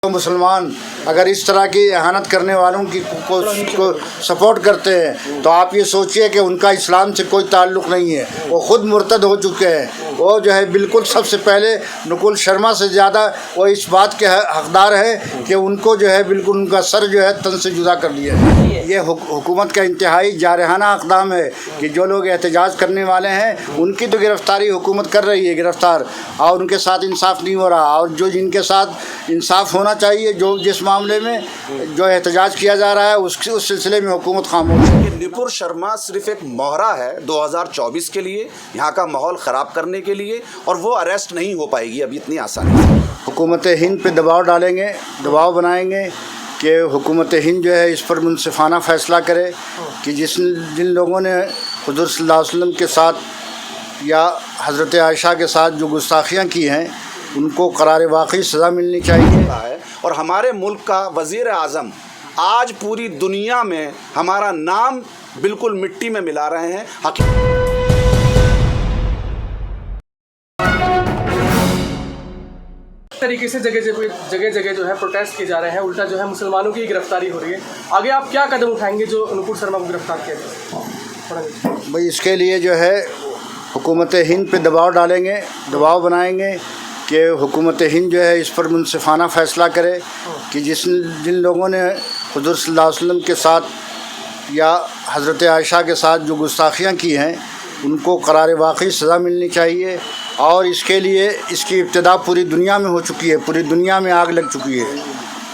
मुसलमान अगर इस तरह की एहानत करने वालों की को सपोर्ट करते हैं तो आप ये सोचिए कि उनका इस्लाम से कोई ताल्लुक़ नहीं है, वो ख़ुद मुर्तद हो चुके हैं। वो जो है बिल्कुल सबसे पहले नकुल शर्मा से ज़्यादा वो इस बात के हकदार है कि उनको जो है बिल्कुल उनका सर जो है तन से जुदा कर दिया है। ये हुकूमत का इंतहाई जारहाना इक़दाम है कि जो लोग एहतजाज करने वाले हैं उनकी तो गिरफ़्तारी हुकूमत कर रही है गिरफ़्तार, और उनके साथ इंसाफ नहीं हो रहा, और जो जिनके साथ इंसाफ होना चाहिए, जो जिस मामले में जो एहतजाज किया जा रहा है उस सिलसिले में हुकूमत खामोश है। नुपुर शर्मा सिर्फ एक मोहरा है 2024 के लिए, यहाँ का माहौल ख़राब करने के लिए, और वो अरेस्ट नहीं हो पाएगी अभी इतनी आसानी से। हुकूमत हिंद पे दबाव डालेंगे, दबाव बनाएंगे कि हुकूमत हिंद जो है इस पर मुनसिफाना फ़ैसला करे कि जिन लोगों ने हुज़ूर सल्लल्लाहु अलैहि वसल्लम के साथ या हज़रत आयशा के साथ जो गुस्ताखियाँ की हैं उनको करार वाक़ई सज़ा मिलनी चाहिए। और हमारे मुल्क का वज़ीर आज़म आज पूरी दुनिया में हमारा नाम बिल्कुल मिट्टी में मिला रहे हैं। तरीके से जगह जगह जो है प्रोटेस्ट किए जा रहे हैं, उल्टा जो है मुसलमानों की गिरफ्तारी हो रही है। आगे आप क्या कदम उठाएंगे जो नुपुर शर्मा को गिरफ्तार किया जाए? भाई इसके लिए जो है हुकूमत हिंद पे दबाव डालेंगे, दबाव बनाएंगे कि हुकूमत हिंद जो है इस पर मुनसिफाना फ़ैसला करे कि जिन लोगों ने हुज़ूर सल्लल्लाहु अलैहि वसल्लम के साथ या हज़रत आयशा के साथ जो गुस्ताखियाँ की हैं उनको करार वाक़ई सज़ा मिलनी चाहिए। और इसके लिए इसकी इब्तिदा पूरी दुनिया में हो चुकी है, पूरी दुनिया में आग लग चुकी है।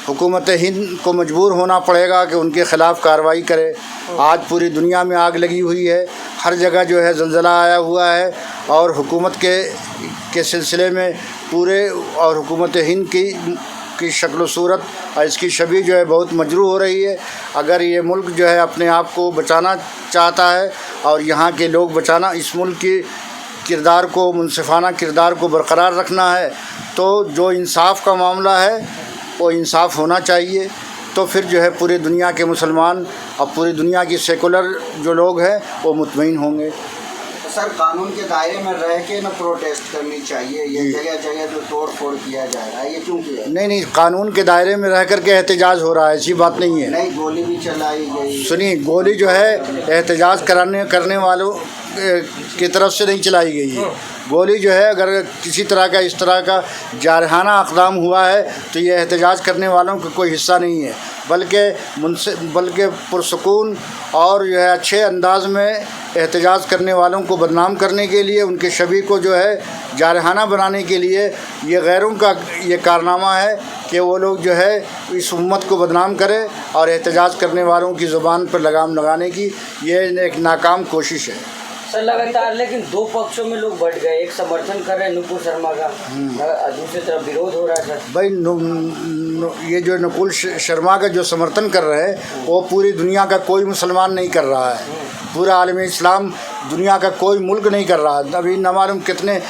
हुकूमत हिंद को मजबूर होना पड़ेगा कि उनके ख़िलाफ़ कार्रवाई करे। आज पूरी दुनिया में आग लगी हुई है, हर जगह जो है ज़लज़ला आया हुआ है, और हुकूमत के सिलसिले में पूरे और हुकूमत हिंद की शक्ल सूरत और इसकी छवि जो है बहुत मजरूह हो रही है। अगर ये मुल्क जो है अपने आप को बचाना चाहता है और यहाँ के लोग बचाना, इस मुल्क की किरदार को, मुनसिफाना किरदार को बरकरार रखना है, तो जो इंसाफ का मामला है वो इंसाफ होना चाहिए। तो फिर जो है पूरी दुनिया के मुसलमान और पूरी दुनिया की सेकुलर जो लोग हैं वो मुतमईन होंगे। सर, कानून के दायरे में रह के न प्रोटेस्ट करनी चाहिए, ये जगह जगह जो तोड़ फोड़ किया जा रहा है ये क्यों किया? नहीं, कानून के दायरे में रह कर के एहतजाज हो रहा है, ऐसी बात नहीं है। नहीं, गोली भी चलाई गई। सुनिए, गोली जो है एहतजाज करने वालों की तरफ से नहीं चलाई गई है। गोली जो है अगर किसी तरह का इस तरह का जारहाना इक़दाम हुआ है तो ये एहतजाज करने वालों का कोई हिस्सा नहीं है, बल्कि पुरसुकून और जो है अच्छे अंदाज में एहतजाज करने वालों को बदनाम करने के लिए, उनके छवि को जो है जारहाना बनाने के लिए ये गैरों का ये कारनामा है कि वो लोग जो है इस उम्मत को बदनाम करें और एहतजाज करने वालों की ज़ुबान पर लगाम लगाने की ये एक नाकाम कोशिश है। सर, लगातार लेकिन दो पक्षों में लोग बढ़ गए, एक समर्थन कर रहे हैं नुपुर शर्मा का, दूसरी तरफ विरोध हो रहा है। सर भाई ये जो नुपुर शर्मा का जो समर्थन कर रहे हैं वो पूरी दुनिया का कोई मुसलमान नहीं कर रहा है, पूरा आलम इस्लाम दुनिया का कोई मुल्क नहीं कर रहा। अभी न मालूम कितने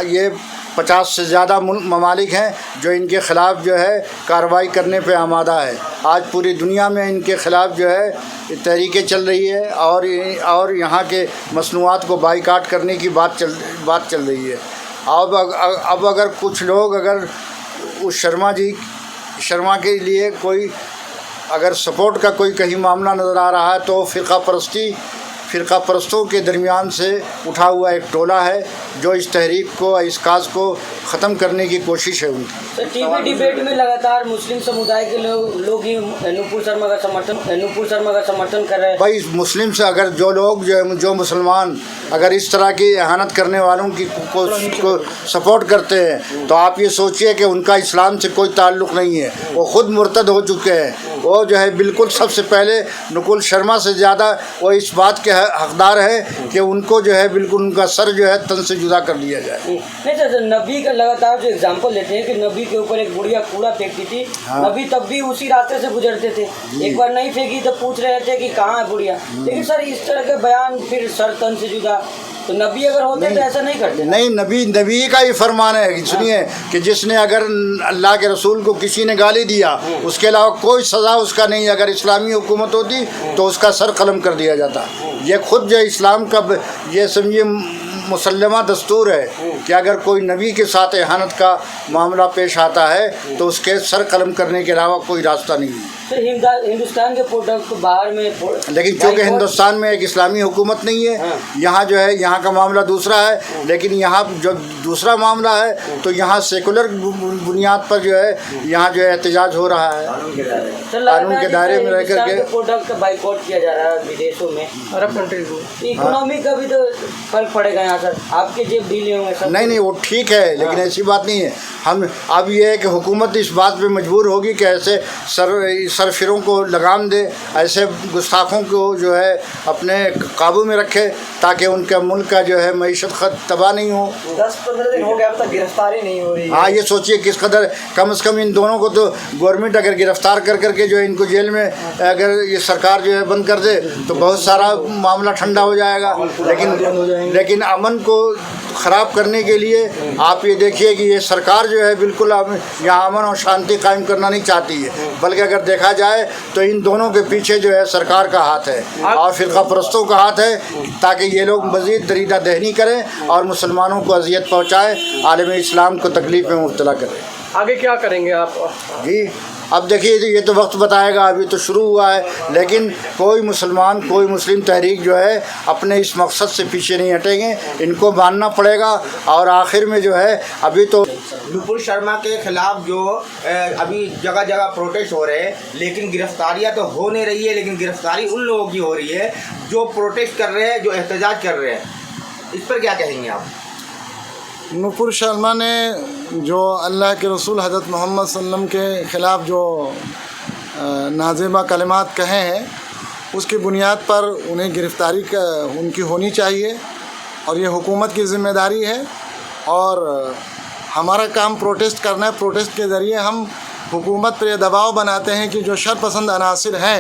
ये 50 से ज़्यादा ममालिक हैं जो इनके ख़िलाफ़ जो है कार्रवाई करने पे आमादा है। आज पूरी दुनिया में इनके ख़िलाफ़ जो है तहरीकें चल रही है और यहाँ के मसनूआत को बाइकाट करने की बात चल रही है। अब अगर कुछ लोग अगर उस शर्मा के लिए कोई अगर सपोर्ट का कोई कहीं मामला नज़र आ रहा है तो फ़िरका परस्तों के दरमियान से उठा हुआ एक टोला है जो इस तहरीक को, इस काज को ख़त्म करने की कोशिश है उनकी। सर, टीवी डिबेट में लगातार मुस्लिम समुदाय के लोग ही नुपुर शर्मा का समर्थन कर रहे हैं। भाई मुस्लिम से अगर जो मुसलमान अगर इस तरह की एहानत करने वालों को सपोर्ट करते हैं तो आप ये सोचिए कि उनका इस्लाम से कोई ताल्लुक़ नहीं है, वो ख़ुद मुर्तद हो चुके हैं। वो जो है बिल्कुल सबसे पहले नुपुर शर्मा से ज़्यादा वो इस बात के हकदार है कि उनको जो है बिल्कुल उनका सर जो है तन से जुदा कर दिया जाए। नहीं सर, नबी का लगातार जो एग्जाम्पल लेते हैं कि नबी के ऊपर एक बुढ़िया कूड़ा फेंकती थी, हाँ। नबी तब भी उसी रास्ते से गुजरते थे, एक बार नहीं फेंकी तो पूछ रहे थे कि कहाँ है बुढ़िया। लेकिन सर इस तरह के बयान, फिर सर तन से जुदा, तो नबी अगर होते तो ऐसा नहीं करते। नहीं, नबी का ही फरमान है, सुनिए, कि जिसने अगर अल्लाह के रसूल को किसी ने गाली दिया उसके अलावा कोई सज़ा उसका नहीं, अगर इस्लामी हुकूमत होती तो उसका सर कलम कर दिया जाता। ये खुद जो इस्लाम का ये समझिए मुसल्लमा दस्तूर है कि अगर कोई नबी के साथ एहानत का मामला पेश आता है तो उसके सर कलम करने के अलावा कोई रास्ता नहीं है। सर हिंदुस्तान के प्रोडक्ट को बाहर में लेकिन चूँकि हिंदुस्तान में एक इस्लामी हुकूमत नहीं है, यहाँ जो है यहाँ का मामला दूसरा है, लेकिन यहाँ जो दूसरा मामला है तो यहाँ सेकुलर बुनियाद पर जो है यहाँ जो है एहतजाज हो रहा है। कानून के दायरे में रह करके प्रोडक्ट का बाइकआउट किया जा रहा है विदेशों में, अरब कंट्रीज में। इकोनॉमी का भी तो फर्क पड़ेगा यहाँ सर, आपके जेब ढीले होंगे सब। नहीं वो ठीक है, लेकिन ऐसी बात नहीं है। हम अब ये है कि हुकूमत इस बात पे मजबूर होगी कि ऐसे सरफिरों को लगाम दे, ऐसे गुस्ताखों को जो है अपने काबू में रखे ताकि उनके मुल्क का जो है मईशत तबाह नहीं हो। 10-15 दिन हो गया अब तक गिरफ्तारी नहीं हो रही है। हाँ, ये सोचिए किस कदर, कम से कम इन दोनों को तो गवर्नमेंट अगर गिरफ्तार कर करके जो है इनको जेल में अगर ये सरकार जो है बंद कर दे तो बहुत सारा मामला ठंडा हो जाएगा। लेकिन अमन को ख़राब करने के लिए आप ये देखिए कि ये सरकार जो है बिल्कुल यहाँ अमन और शांति कायम करना नहीं चाहती है, बल्कि अगर देखा जाए तो इन दोनों के पीछे जो है सरकार का हाथ है और फ़िरका परस्तों का हाथ है, ताकि ये लोग मज़ीद दरीदा दहनी करें और मुसलमानों को अजियत पहुँचाएँ, आलम इस्लाम को तकलीफ़ में मुब्तला करें। आगे क्या करेंगे आप जी अब देखिए ये तो वक्त बताएगा, अभी तो शुरू हुआ है, लेकिन कोई मुसलमान कोई मुस्लिम तहरीक जो है अपने इस मकसद से पीछे नहीं हटेंगे, इनको मानना पड़ेगा। और आखिर में जो है अभी तो नुपुर शर्मा के खिलाफ जो अभी जगह जगह प्रोटेस्ट हो रहे हैं, लेकिन गिरफ्तारियां तो हो नहीं रही है, लेकिन गिरफ्तारी उन लोगों की हो रही है जो प्रोटेस्ट कर रहे हैं, जो एहतजाज कर रहे हैं। इस पर क्या कहेंगे आप? नुपुर शर्मा ने जो अल्लाह के रसूल हज़रत मोहम्मद सल्लम के ख़िलाफ़ जो नाज़िमा कलिमात कहे हैं, उसकी बुनियाद पर उन्हें गिरफ़्तारी उनकी होनी चाहिए और ये हुकूमत की ज़िम्मेदारी है। और हमारा काम प्रोटेस्ट करना है। प्रोटेस्ट के ज़रिए हम हुकूमत पर यह दबाव बनाते हैं कि जो शरपसंद अनासिर हैं,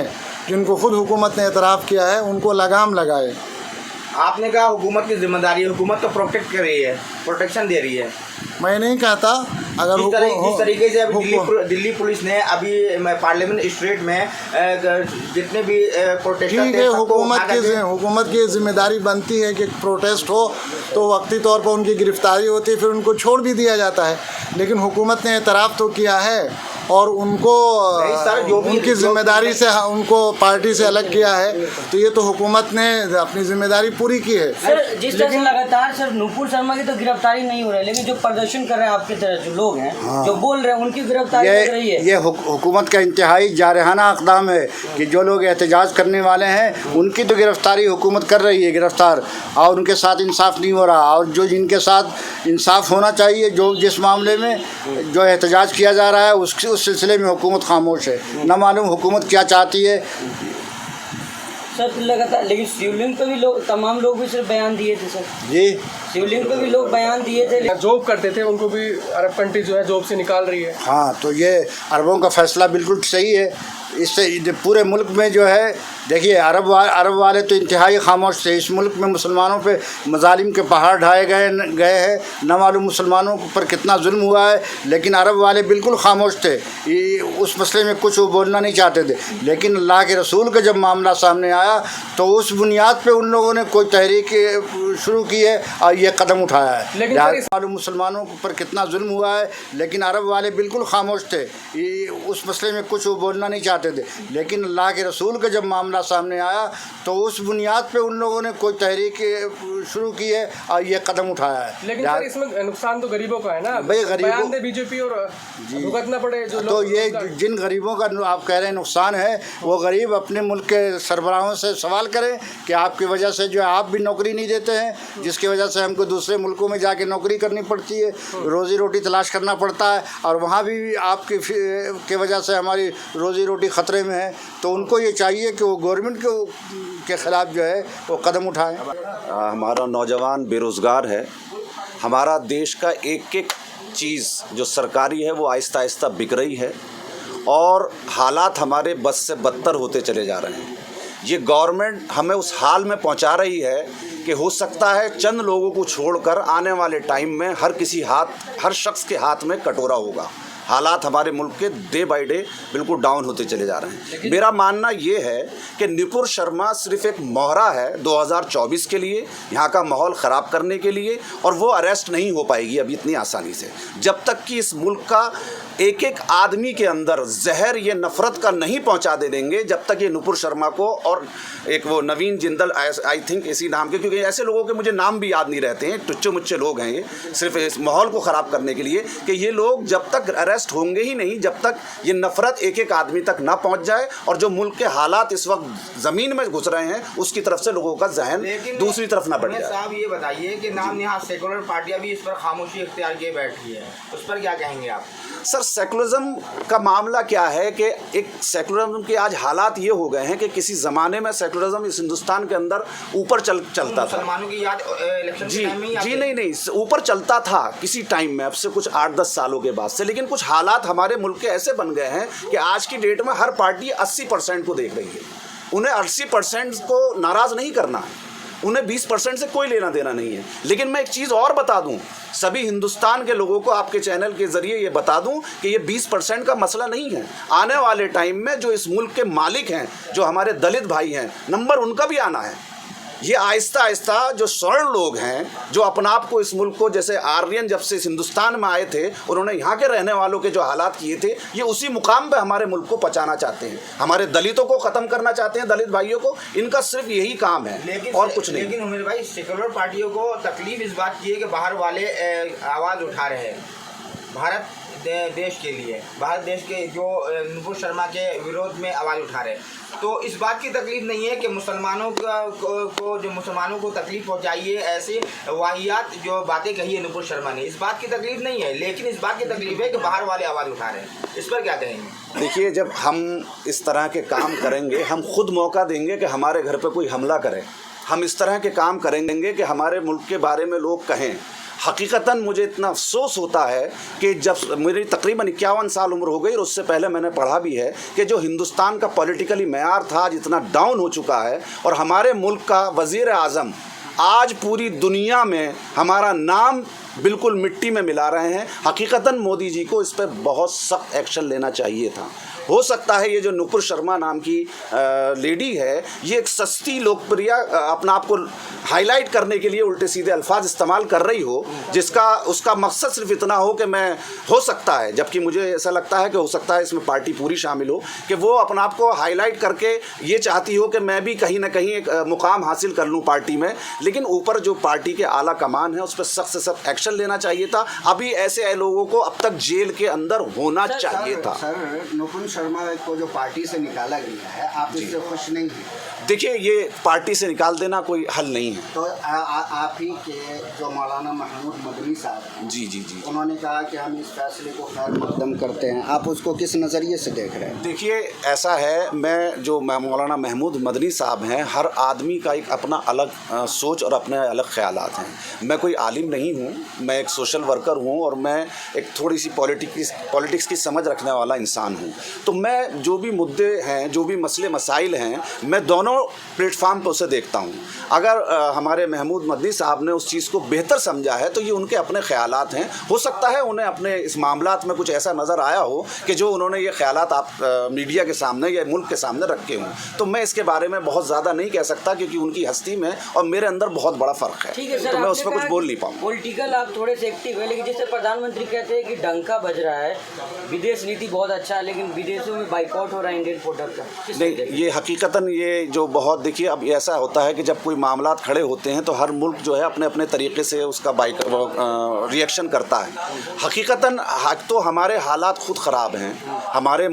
जिनको ख़ुद हुकूमत ने एतराफ़ किया है, उनको लगाम लगाए। आपने कहा हुकूमत की जिम्मेदारी है, हुकूमत तो प्रोटेक्ट कर रही है, प्रोटेक्शन दे रही है। मैं नहीं कहता अगर जिस तरीके से अभी दिल्ली पुलिस ने अभी पार्लियामेंट स्ट्रीट में जितने भी प्रोटेस्टर ठीक है, हुकूमत की जिम्मेदारी बनती है कि प्रोटेस्ट हो तो वक्ती तौर पर उनकी गिरफ्तारी होती है, फिर उनको छोड़ भी दिया जाता है। लेकिन हुकूमत ने एतराफ़ तो किया है और उनको उनकी ज़िम्मेदारी से उनको पार्टी से अलग किया है, तो ये तो हुकूमत ने अपनी ज़िम्मेदारी पूरी की है। सर जिस तरह से लगातार सर नुपुर शर्मा की तो गिरफ्तारी नहीं हो रही, लेकिन जो प्रदर्शन कर रहे हैं आपके तरह जो लोग हैं, जो बोल रहे हैं, उनकी गिरफ्तारी हो रही है। ये हुकूमत का इंतहाई जारहाना इक़दाम है कि जो लोग एहतजाज करने वाले हैं उनकी तो गिरफ्तारी हुकूमत कर रही है गिरफ्तार, और उनके साथ इंसाफ नहीं हो रहा। और जो जिनके साथ इंसाफ होना चाहिए, जो जिस मामले में जो एहतजाज किया जा रहा है उस सिलसिले में हुकूमत खामोश है। न मालूम हुकूमत क्या चाहती है सर लगातार। लेकिन शिवलिंग पे भी लोग, तमाम लोग भी सिर्फ बयान दिए थे सर जी, शिवलिंग पे भी लोग बयान दिए थे। जॉब करते थे उनको भी अरब कंट्री जो है जॉब से निकाल रही है। हाँ, तो ये अरबों का फ़ैसला बिल्कुल सही है। इससे पूरे मुल्क में जो है देखिए अरब वाले तो इंतहाई खामोश थे। इस मुल्क में मुसलमानों पे मजालिम के पहाड़ ढाए गए हैं, न मालूम मुसलमानों पर कितना जुल्म हुआ है, लेकिन अरब वाले बिल्कुल खामोश थे, उस मसले में कुछ वो बोलना नहीं चाहते थे। लेकिन अल्लाह के रसूल का जब मामला सामने आया तो उस बुनियाद पे उन लोगों ने कोई तहरीक शुरू की है और ये कदम उठाया है। लेकिन मालूम मुसलमानों पर कितना जुल्म हुआ है, लेकिन अरब वाले बिल्कुल खामोश थे, उस मसले में कुछ वो बोलना नहीं चाहते थे। लेकिन अल्लाह के रसूल का जब मामला सामने आया तो उस बुनियाद पे उन लोगों ने कोई तहरीक शुरू की है और ये कदम उठाया है। लेकिन सर इसमें नुकसान तो गरीबों का है ना भाई, गरीबों दे बीजेपी और भुगतना पड़े जो तो ये जिन गरीबों का आप कह रहे हैं नुकसान है, वो गरीब अपने मुल्क के सरबराहों से सवाल करें कि आपकी वजह से जो है आप भी नौकरी नहीं देते हैं, जिसकी वजह से हमको दूसरे मुल्कों में जाके नौकरी करनी पड़ती है, रोज़ी रोटी तलाश करना पड़ता है, और वहाँ भी आपकी के वजह से हमारी रोज़ी रोटी ख़तरे में है। तो उनको ये चाहिए कि वो गवर्नमेंट के ख़िलाफ़ जो है वो कदम उठाएं। हमारा नौजवान बेरोज़गार है, हमारा देश का एक एक चीज़ जो सरकारी है वो आहिस्ता आहिस्ता बिक रही है और हालात हमारे बस से बदतर होते चले जा रहे हैं। ये गवर्नमेंट हमें उस हाल में पहुंचा रही है कि हो सकता है चंद लोगों को छोड़कर आने वाले टाइम में हर शख्स के हाथ में कटोरा होगा। हालात हमारे मुल्क के डे बाय डे बिल्कुल डाउन होते चले जा रहे हैं। मेरा मानना ये है कि नुपुर शर्मा सिर्फ एक मोहरा है 2024 के लिए, यहाँ का माहौल ख़राब करने के लिए, और वो अरेस्ट नहीं हो पाएगी अभी इतनी आसानी से। जब तक कि इस मुल्क का एक एक आदमी के अंदर जहर ये नफ़रत का नहीं पहुँचा दे देंगे, जब तक ये नुपुर शर्मा को और एक वो नवीन जिंदल, आई थिंक इसी नाम के, क्योंकि ऐसे लोगों के मुझे नाम भी याद नहीं रहते हैं, टुच्चे मुच्चे लोग हैं ये, सिर्फ इस माहौल को ख़राब करने के लिए, कि ये लोग जब तक अरेस्ट होंगे ही नहीं, जब तक ये नफ़रत एक एक आदमी तक ना पहुंच जाए, और जो मुल्क के हालात इस वक्त ज़मीन में घुस रहे हैं उसकी तरफ से लोगों का जहन दूसरी तरफ ना बढ़ जाए। साहब ये बताइए कि नाम यहाँ सेकुलर पार्टियाँ भी इस पर खामोशी इख्तियार किए बैठी है, उस पर क्या कहेंगे आप? सर, सेकुलरिज्म का मामला क्या है कि एक सेकुलरिज्म के आज हालात ये हो गए हैं कि किसी ज़माने में सेकुलरिज्म इस हिंदुस्तान के अंदर ऊपर चलता था। मुसलमानों की याद इलेक्शन जी के टाइम में ही जी, नहीं ऊपर चलता था किसी टाइम में, अब से कुछ 8-10 सालों के बाद से, लेकिन कुछ हालात हमारे मुल्क के ऐसे बन गए हैं कि आज की डेट में हर पार्टी 80% को देख रही है। उन्हें 80% को नाराज़ नहीं करना है, उन्हें 20% से कोई लेना देना नहीं है। लेकिन मैं एक चीज़ और बता दूं, सभी हिंदुस्तान के लोगों को आपके चैनल के ज़रिए ये बता दूं कि ये 20% का मसला नहीं है। आने वाले टाइम में जो इस मुल्क के मालिक हैं, जो हमारे दलित भाई हैं, नंबर उनका भी आना है। ये आहिस्ता आहिस्ता जो स्वर्ण लोग हैं, जो अपना आप को इस मुल्क को, जैसे आर्यन जब से इस हिंदुस्तान में आए थे, उन्होंने यहाँ के रहने वालों के जो हालात किए थे, ये उसी मुकाम पे हमारे मुल्क को पहुँचाना चाहते हैं। हमारे दलितों को ख़त्म करना चाहते हैं, दलित भाइयों को। इनका सिर्फ यही काम है और कुछ नहीं। लेकिन उमेर भाई, सेकुलर पार्टियों को तकलीफ इस बात की है कि बाहर वाले आवाज़ उठा रहे हैं भारत देश के लिए, भारत देश के जो नुपुर शर्मा के विरोध में आवाज़ उठा रहे हैं, तो इस बात की तकलीफ नहीं है कि मुसलमानों को जो मुसलमानों को तकलीफ पहुंचाइए, ऐसी वाहियात जो बातें कही है नुपुर शर्मा ने, इस बात की तकलीफ नहीं है, लेकिन इस बात की तकलीफ है कि बाहर वाले आवाज़ उठा रहे हैं। इस पर क्या कहेंगे? देखिए, जब हम इस तरह के काम करेंगे, हम खुद मौका देंगे कि हमारे घर पर कोई हमला करे। हम इस तरह के काम करेंगे कि हमारे मुल्क के बारे में लोग कहें। हकीकतन मुझे इतना अफसोस होता है कि जब मेरी तकरीबन 51 साल उम्र हो गई, और उससे पहले मैंने पढ़ा भी है कि जो हिंदुस्तान का पॉलिटिकली मेयार था जितना डाउन हो चुका है, और हमारे मुल्क का वज़ीर आज़म आज पूरी दुनिया में हमारा नाम बिल्कुल मिट्टी में मिला रहे हैं। हकीकतन मोदी जी को इस पर बहुत सख्त एक्शन लेना चाहिए था। हो सकता है ये जो नुपुर शर्मा नाम की लेडी है, ये एक सस्ती लोकप्रिय अपना आप को हाईलाइट करने के लिए उल्टे सीधे अल्फाज इस्तेमाल कर रही हो, जिसका उसका मकसद सिर्फ इतना हो कि मैं, हो सकता है, जबकि मुझे ऐसा लगता है कि हो सकता है इसमें पार्टी पूरी शामिल हो, कि वो अपना आप को हाईलाइट करके ये चाहती हो कि मैं भी कहीं ना कहीं एक मुकाम हासिल कर लूँ पार्टी में। लेकिन ऊपर जो पार्टी के आला कमान है उस पर सख्त से सख्त एक्शन लेना चाहिए था। अभी ऐसे लोगों को अब तक जेल के अंदर होना चाहिए था। सर, नुपुर शर्मा को जो पार्टी से निकाला गया है, आप इससे खुश नहीं हैं? देखिए, ये पार्टी से निकाल देना कोई हल नहीं है। तो आप ही के जो मौलाना महमूद मदनी साहब हैं, जी जी जी, उन्होंने कहा कि हम इस फैसले को खैर मकदम करते हैं, आप उसको किस नज़रिए से देख रहे हैं? देखिए, ऐसा है, मैं जो मौलाना महमूद मदनी साहब हैं, हर आदमी का एक अपना अलग सोच और अपने अलग ख्यालात हैं। मैं कोई आलिम नहीं हूँ, मैं एक सोशल वर्कर हूँ, और मैं एक थोड़ी सी पॉलिटिक्स की समझ रखने वाला इंसान हूँ। तो मैं जो भी मुद्दे हैं, जो भी मसले मसाइल हैं, मैं दोनों प्लेटफार्म पर उसे देखता हूँ। अगर हमारे महमूद मदनी साहब ने उस चीज़ को बेहतर समझा है तो ये उनके अपने ख्यालात हैं। हो सकता है उन्हें अपने इस मामलात में कुछ ऐसा नज़र आया हो कि जो उन्होंने ये ख्यालात आप मीडिया के सामने या मुल्क के सामने रखे हों। तो मैं इसके बारे में बहुत ज़्यादा नहीं कह सकता, क्योंकि उनकी हस्ती में और मेरे अंदर बहुत बड़ा फ़र्क है। ठीक है सर, तो मैं उस पर कुछ बोल नहीं पाऊँ। पॉलिटिकल आप थोड़े से एक्टिव है, लेकिन जैसे प्रधानमंत्री कहते हैं कि डंका बज रहा है, विदेश नीति बहुत अच्छा है, लेकिन विदेशों में बाइकआउट हो रहा है इंडियन प्रोडक्ट का। नहीं, ये हकीकतन ये जो बहुत, देखिए, अब ऐसा होता है कि जब कोई मामलात खड़े होते हैं तो हर मुल्क जो है अपने अपने तरीके से उसका रिएक्शन करता है। हकीकतन तो हमारे हालात खुद ख़राब हैं। हमारे